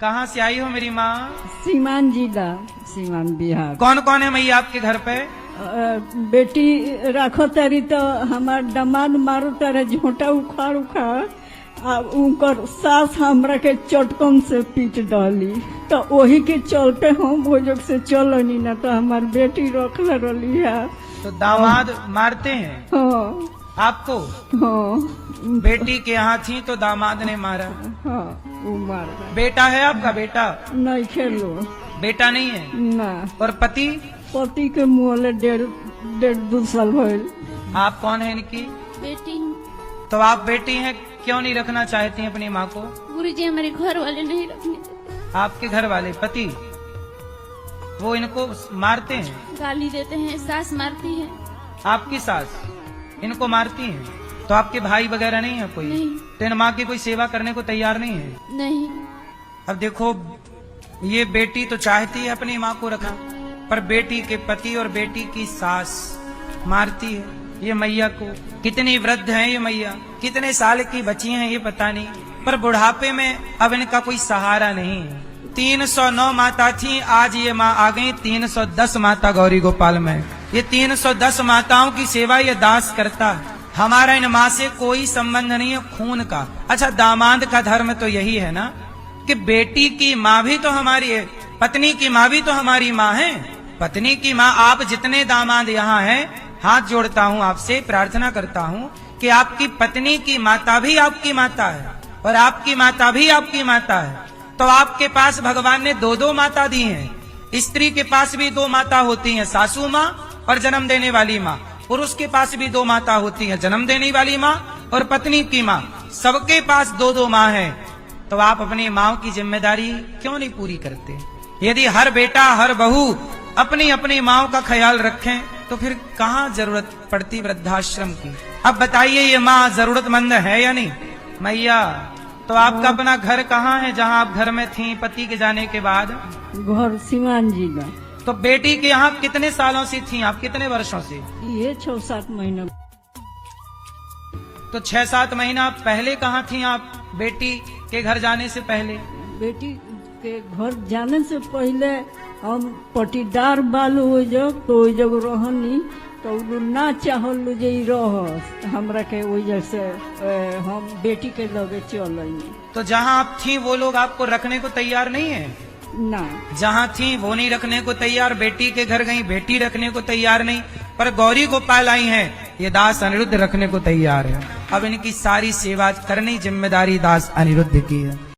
कहाँ से आई हो मेरी माँ? सीमान जिला, सीमान बिहार। कौन कौन है मैया आपके घर पे? बेटी रखो तारी तो हमार दामाद मारो तारे झोंटा उखाड़ उखाड़ आ उनकर सास हमरा के चटकन से पीट डाली, तो वही के चलते हम वो जग से चलनी ना, तो हमार बेटी रखले रही है। तो दामाद मारते हैं हाँ आपको? हाँ बेटी के यहाँ थी तो दामाद ने मारा। हाँ, वो मार गए। बेटा है आपका? बेटा नहीं खेलो बेटा नहीं है। ना। और पति? पति के मुँह डेढ़ 2 साल भइल। आप कौन है इनकी? बेटी हूँ। तो आप बेटी हैं, क्यों नहीं रखना चाहती हैं अपनी माँ को? गुरुजी हमारे घर वाले नहीं रखने देते, आपके घर वाले पति वो इनको मारते हैं? गाली देते हैं, सास मारती है। आपकी सास इनको मारती हैं? तो आपके भाई वगैरह नहीं है कोई? नहीं। तो इन माँ की कोई सेवा करने को तैयार नहीं है? नहीं। अब देखो, ये बेटी तो चाहती है अपनी माँ को रखा, पर बेटी के पति और बेटी की सास मारती है ये मैया को। कितनी वृद्ध है ये मैया, कितने साल की बची हैं ये पता नहीं, पर बुढ़ापे में अब इनका कोई सहारा नहीं है। 309 माता थी, आज ये माँ आ गई 310 माता गौरी गोपाल में। ये 310 माताओं की सेवा ये दास करता है। हमारा इन माँ से कोई संबंध नहीं है खून का। अच्छा, दामाद का धर्म तो यही है ना कि बेटी की माँ भी तो हमारी है, पत्नी की माँ भी तो हमारी माँ है। पत्नी की माँ, आप जितने दामाद यहाँ हैं, हाथ जोड़ता हूँ आपसे, प्रार्थना करता हूँ कि आपकी पत्नी की माता भी आपकी माता है और आपकी माता भी आपकी माता है। तो आपके पास भगवान ने 2 माता दी हैं। स्त्री के पास भी 2 माता होती हैं, सासू माँ और जन्म देने वाली माँ। पुरुष के पास भी 2 माता होती हैं, जन्म देने वाली माँ और पत्नी की माँ। सबके पास 2 माँ है। तो आप अपनी माँ की जिम्मेदारी क्यों नहीं पूरी करते? यदि हर बेटा हर बहू अपनी अपनी माँ का ख्याल रखें तो फिर कहाँ जरूरत पड़ती वृद्धाश्रम की? अब बताइए, ये माँ जरूरतमंद है या नहीं? मैया, तो आपका अपना घर कहाँ है जहाँ आप घर में थी पति के जाने के बाद? घर सीमान जिला। तो बेटी के यहाँ कितने सालों से थी आप, कितने वर्षों से? ये 6-7 महीना। तो 6-7 महीना पहले कहाँ थी आप, बेटी के घर जाने से पहले? बेटी के घर जाने से पहले हम पटीदार बालू हो जब तो जब रहनी तो ना चाहल जे रह हमरा के वजह से हम बेटी के लगे चलनी। तो जहाँ आप थी वो लोग आपको रखने को तैयार नहीं है? ना, जहाँ थी वो नहीं रखने को तैयार। बेटी के घर गई, बेटी रखने को तैयार नहीं, पर गौरी गोपाल आई हैं, ये दास अनिरुद्ध रखने को तैयार है। अब इनकी सारी सेवा करनी जिम्मेदारी दास अनिरुद्ध की है।